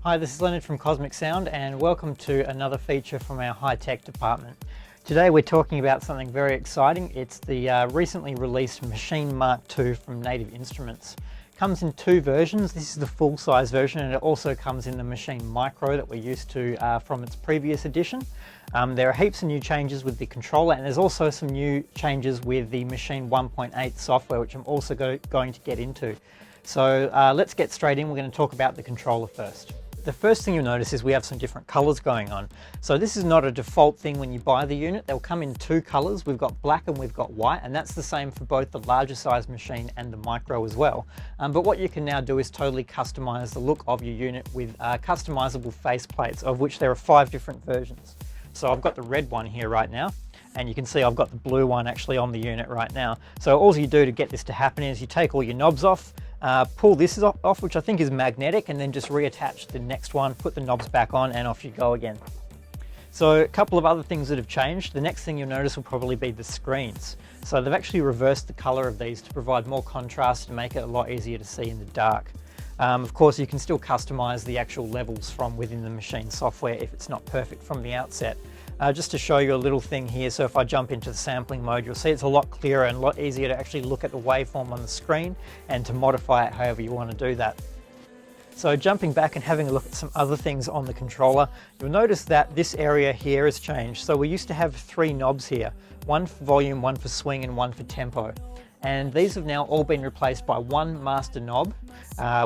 Hi, this is Leonard from Cosmic Sound and welcome to another feature from our high-tech department. Today we're talking about something very exciting. It's the recently released Maschine Mark II from Native Instruments. It comes in two versions. This is the full-size version and it also comes in the Maschine Micro that we're used to from its previous edition. There are heaps of new changes with the controller and there's also some new changes with the Maschine 1.8 software, which I'm also going to get into. So let's get straight in. We're going to talk about the controller first. The first thing you'll notice is we have some different colors going on. So this is not a default thing when you buy the unit. They'll come in two colors. We've got black and we've got white, and that's the same for both the larger size Maschine and the Micro as well. But what you can now do is totally customize the look of your unit with customizable faceplates, of which there are 5 different versions. So I've got the red one here right now, and you can see I've got the blue one actually on the unit right now. So all you do to get this to happen is you take all your knobs off, pull this off, which I think is magnetic, and then just reattach the next one, put the knobs back on, and off you go again. So a couple of other things that have changed. The next thing you'll notice will probably be the screens. So they've actually reversed the color of these to provide more contrast and make it a lot easier to see in the dark. Of course, you can still customize the actual levels from within the Maschine software if it's not perfect from the outset. Just to show you a little thing here, so if I jump into the sampling mode, you'll see it's a lot clearer and a lot easier to actually look at the waveform on the screen and to modify it however you want to do that. So jumping back and having a look at some other things on the controller, you'll notice that this area here has changed. So we used to have 3 knobs here, one for volume, one for swing, and one for tempo. And these have now all been replaced by one master knob,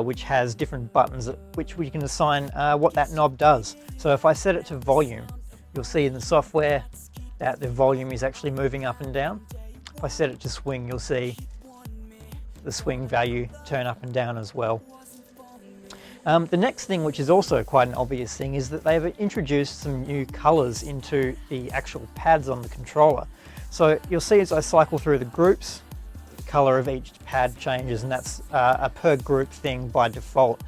which has different buttons which we can assign what that knob does. So if I set it to volume, you'll see in the software that the volume is actually moving up and down. If I set it to swing, you'll see the swing value turn up and down as well. The next thing, which is also quite an obvious thing, is that they've introduced some new colors into the actual pads on the controller. So you'll see as I cycle through the groups, color of each pad changes, and that's a per group thing by default.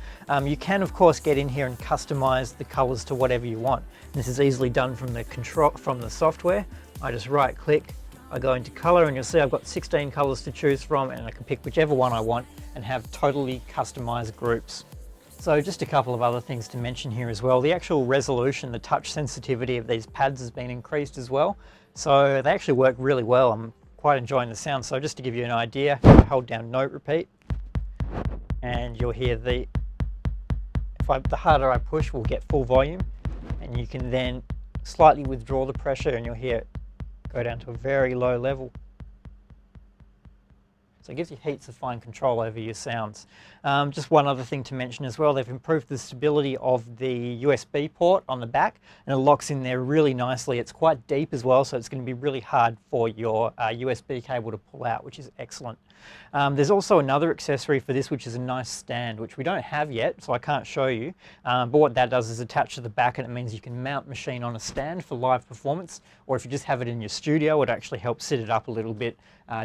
You can of course get in here and customize the colors to whatever you want. This is easily done from the software. I just right click, I go into color, and you'll see I've got 16 colors to choose from, and I can pick whichever one I want and have totally customized groups. So just a couple of other things to mention here as well. The actual resolution, the touch sensitivity of these pads has been increased as well. So they actually work really well. I'm quite enjoying the sound. So just to give you an idea, I hold down note repeat and you'll hear the harder I push, we'll get full volume, and you can then slightly withdraw the pressure and you'll hear it go down to a very low level. So it gives you heaps of fine control over your sounds. Just one other thing to mention as well, they've improved the stability of the USB port on the back, and it locks in there really nicely. It's quite deep as well, so it's going to be really hard for your USB cable to pull out, which is excellent. There's also another accessory for this, which is a nice stand, which we don't have yet, so I can't show you. But what that does is attach to the back, and it means you can mount Maschine on a stand for live performance, or if you just have it in your studio, it actually helps sit it up a little bit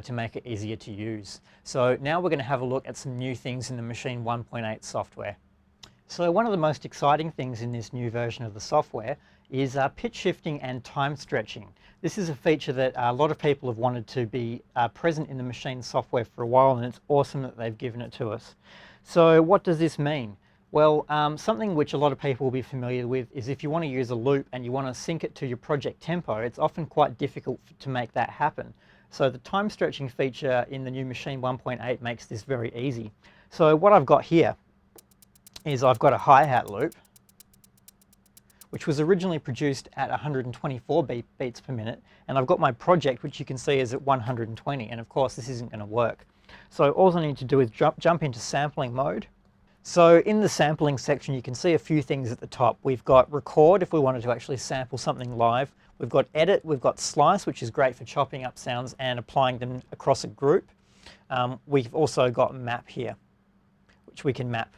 to make it easier to use. So now we're going to have a look at some new things in the Maschine 1.8 software. So one of the most exciting things in this new version of the software is pitch shifting and time stretching. This is a feature that a lot of people have wanted to be present in the Maschine software for a while, and it's awesome that they've given it to us. So what does this mean? Well, something which a lot of people will be familiar with is if you want to use a loop and you want to sync it to your project tempo, it's often quite difficult to make that happen. So the time stretching feature in the new Maschine 1.8 makes this very easy. So what I've got here is I've got a hi-hat loop, which was originally produced at 124 beats per minute, and I've got my project, which you can see is at 120, and of course this isn't going to work. So all I need to do is jump into sampling mode. So in the sampling section, you can see a few things at the top. We've got record if we wanted to actually sample something live. We've got edit, we've got slice, which is great for chopping up sounds and applying them across a group. We've also got map here, which we can map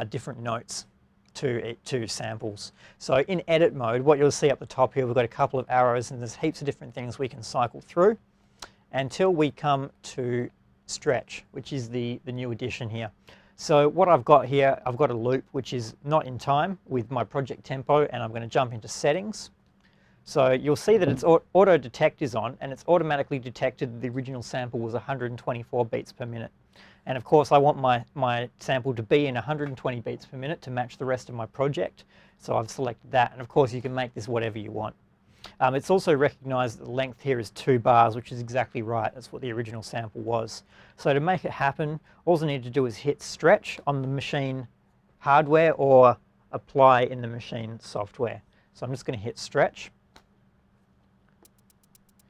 different notes to samples. So in edit mode, what you'll see up the top here, we've got a couple of arrows and there's heaps of different things we can cycle through until we come to stretch, which is the new addition here. So what I've got here, I've got a loop which is not in time with my project tempo, and I'm going to jump into settings. So you'll see that its auto detect is on, and it's automatically detected that the original sample was 124 beats per minute. And of course I want my sample to be in 120 beats per minute to match the rest of my project. So I've selected that, and of course you can make this whatever you want. It's also recognised that the length here is 2 bars, which is exactly right. That's what the original sample was. So to make it happen, all I need to do is hit stretch on the Maschine hardware or apply in the Maschine software. So I'm just going to hit stretch.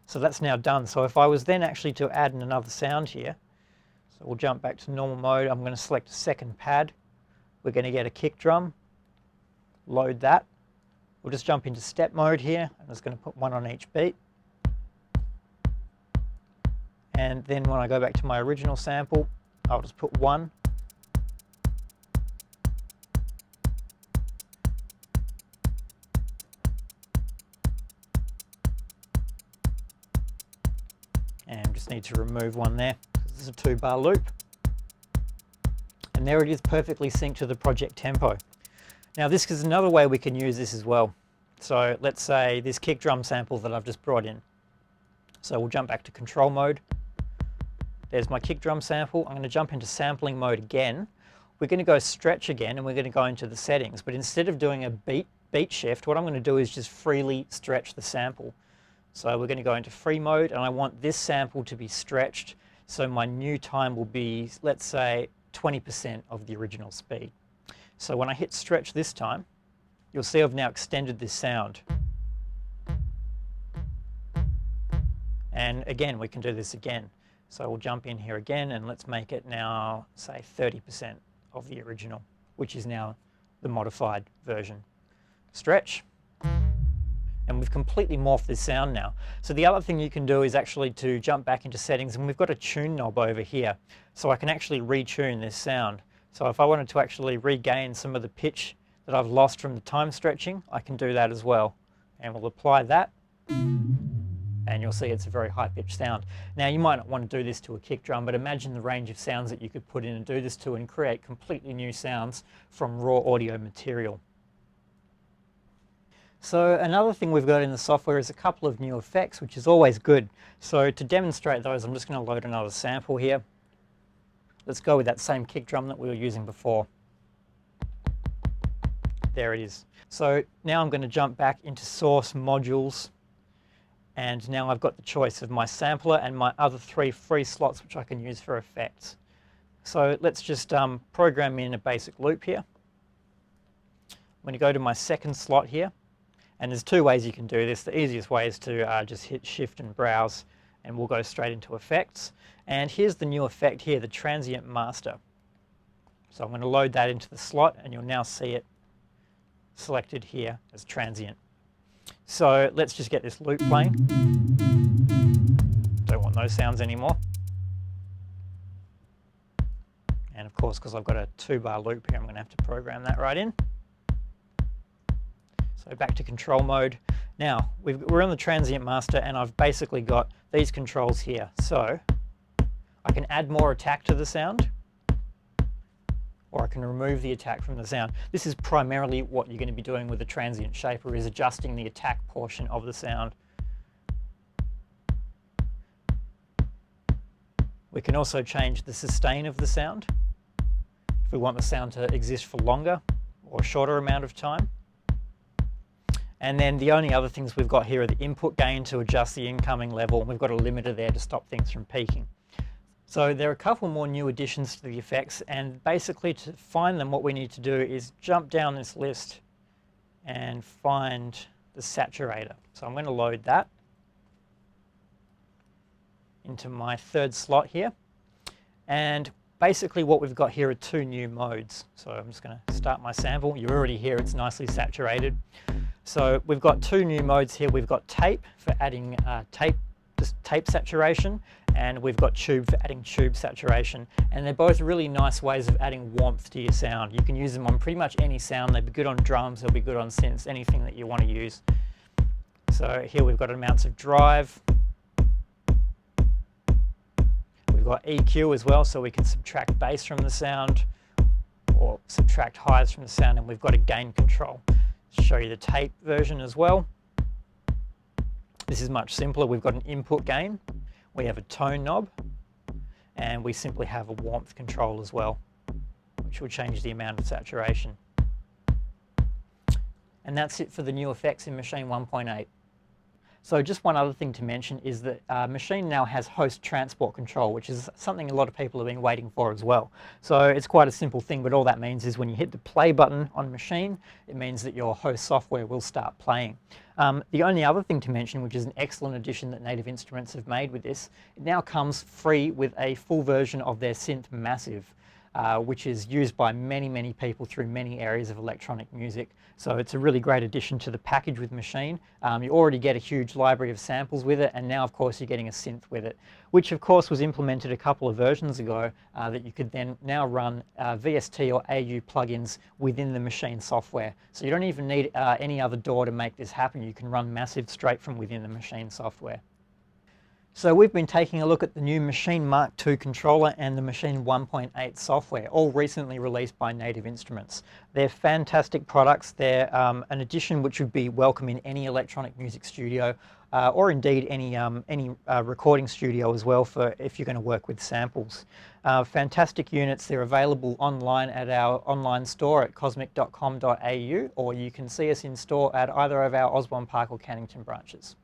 So that's now done. So if I was then actually to add in another sound here, so we'll jump back to normal mode. I'm going to select a second pad. We're going to get a kick drum, load that. We'll just jump into step mode here. I'm just going to put 1 on each beat. And then when I go back to my original sample, I'll just put 1. And just need to remove 1 there, because this is a 2-bar loop. And there it is, perfectly synced to the project tempo. Now this is another way we can use this as well. So let's say this kick drum sample that I've just brought in. So we'll jump back to control mode. There's my kick drum sample. I'm going to jump into sampling mode again. We're going to go stretch again, and we're going to go into the settings. But instead of doing a beat shift, what I'm going to do is just freely stretch the sample. So we're going to go into free mode, and I want this sample to be stretched, so my new time will be, let's say, 20% of the original speed. So when I hit stretch this time, you'll see I've now extended this sound. And again, we can do this again. So we'll jump in here again, and let's make it now, say, 30% of the original, which is now the modified version. Stretch. And we've completely morphed this sound now. So the other thing you can do is actually to jump back into settings, and we've got a tune knob over here. So I can actually retune this sound. So if I wanted to actually regain some of the pitch that I've lost from the time stretching, I can do that as well. And we'll apply that, and you'll see it's a very high-pitched sound. Now you might not want to do this to a kick drum, but imagine the range of sounds that you could put in and do this to and create completely new sounds from raw audio material. So another thing we've got in the software is a couple of new effects, which is always good. So to demonstrate those, I'm just going to load another sample here. Let's go with that same kick drum that we were using before. There it is. So now I'm going to jump back into source modules, and now I've got the choice of my sampler and my other 3 free slots which I can use for effects. So let's just program in a basic loop here. I'm going to go to my second slot here. And there's 2 ways you can do this. The easiest way is to just hit shift and browse, and we'll go straight into effects. And here's the new effect here, the transient master. So I'm going to load that into the slot, and you'll now see it selected here as transient. So let's just get this loop playing. Don't want those sounds anymore. And of course, because I've got a 2-bar loop here, I'm going to have to program that right in. So back to control mode. Now, we're on the transient master, and I've basically got these controls here. So I can add more attack to the sound, or I can remove the attack from the sound. This is primarily what you're going to be doing with the transient shaper, is adjusting the attack portion of the sound. We can also change the sustain of the sound, if we want the sound to exist for longer or a shorter amount of time. And then the only other things we've got here are the input gain to adjust the incoming level, and we've got a limiter there to stop things from peaking. So there are a couple more new additions to the effects, and basically to find them, what we need to do is jump down this list and find the saturator. So I'm going to load that into my 3rd slot here. And basically what we've got here are 2 new modes. So I'm just going to start my sample. You already hear it's nicely saturated. So we've got 2 new modes here. We've got tape for adding tape saturation, and we've got tube for adding tube saturation. And they're both really nice ways of adding warmth to your sound. You can use them on pretty much any sound. They'll be good on drums, they'll be good on synths, anything that you want to use. So here we've got amounts of drive. We've got EQ as well, so we can subtract bass from the sound or subtract highs from the sound, and we've got a gain control. Show you the tape version as well. This is much simpler. We've got an input gain, we have a tone knob, and we simply have a warmth control as well, which will change the amount of saturation. And that's it for the new effects in Maschine 1.8. So just one other thing to mention is that Maschine now has host transport control, which is something a lot of people have been waiting for as well. So it's quite a simple thing, but all that means is when you hit the play button on Maschine, it means that your host software will start playing. The only other thing to mention, which is an excellent addition that Native Instruments have made with this, it now comes free with a full version of their synth Massive. Which is used by many people through many areas of electronic music. So it's a really great addition to the package with Maschine. You already get a huge library of samples with it, and now of course you're getting a synth with it, which of course was implemented a couple of versions ago, that you could then now run VST or AU plugins within the Maschine software. So you don't even need any other DAW to make this happen. You can run Massive straight from within the Maschine software. So we've been taking a look at the new Maschine Mark II controller and the Maschine 1.8 software, all recently released by Native Instruments. They're fantastic products. They're an addition which would be welcome in any electronic music studio, or indeed any recording studio as well, for if you're going to work with samples. Fantastic units. They're available online at our online store at cosmic.com.au, or you can see us in store at either of our Osborne Park or Cannington branches.